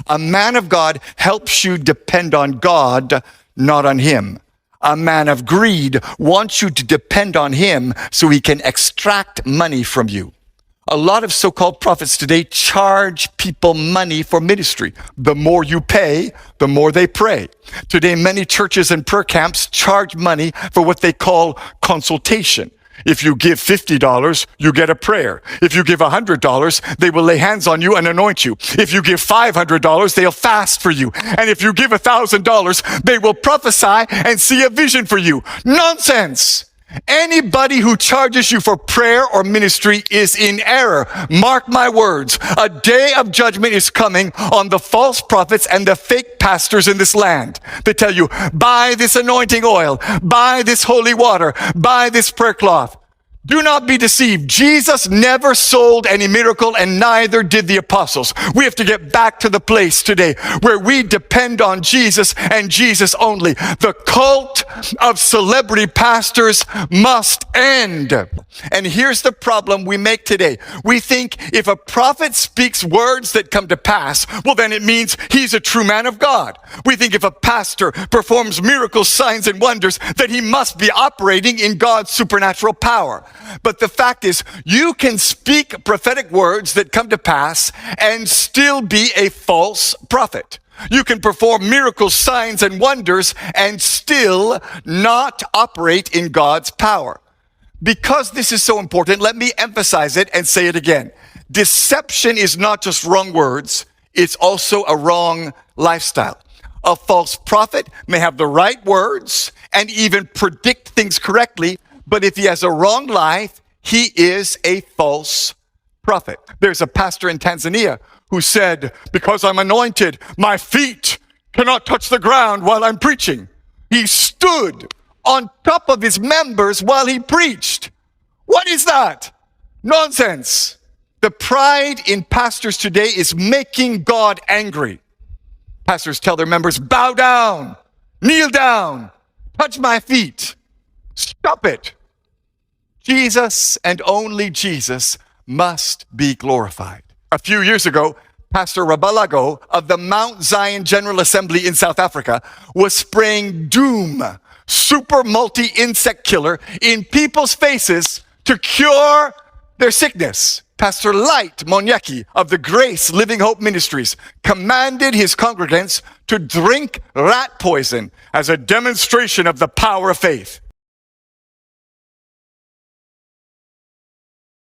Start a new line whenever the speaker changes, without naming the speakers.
A man of God helps you depend on God, not on him. A man of greed wants you to depend on him so he can extract money from you. A lot of so-called prophets today charge people money for ministry. The more you pay, the more they pray. Today, many churches and prayer camps charge money for what they call consultation. If you give $50, you get a prayer. If you give $100, they will lay hands on you and anoint you. If you give $500, they'll fast for you. And if you give $1,000, they will prophesy and see a vision for you. Nonsense! Anybody who charges you for prayer or ministry is in error. Mark my words. A day of judgment is coming on the false prophets and the fake pastors in this land. They tell you, buy this anointing oil, buy this holy water, buy this prayer cloth. Do not be deceived. Jesus never sold any miracle, and neither did the apostles. We have to get back to the place today where we depend on Jesus and Jesus only. The cult of celebrity pastors must end. And here's the problem we make today. We think if a prophet speaks words that come to pass, well, then it means he's a true man of God. We think if a pastor performs miracles, signs, and wonders, that he must be operating in God's supernatural power. But the fact is, you can speak prophetic words that come to pass and still be a false prophet. You can perform miracles, signs, and wonders and still not operate in God's power. Because this is so important, let me emphasize it and say it again. Deception is not just wrong words, it's also a wrong lifestyle. A false prophet may have the right words and even predict things correctly, but if he has a wrong life, he is a false prophet. There's a pastor in Tanzania who said, because I'm anointed, my feet cannot touch the ground while I'm preaching. He stood on top of his members while he preached. What is that? Nonsense. The pride in pastors today is making God angry. Pastors tell their members, bow down, kneel down, touch my feet. Stop it. Jesus and only Jesus must be glorified. A few years ago, Pastor Rabalago of the Mount Zion General Assembly in South Africa was spraying Doom, super multi-insect killer, in people's faces to cure their sickness. Pastor Light Monyaki of the Grace Living Hope Ministries commanded his congregants to drink rat poison as a demonstration of the power of faith.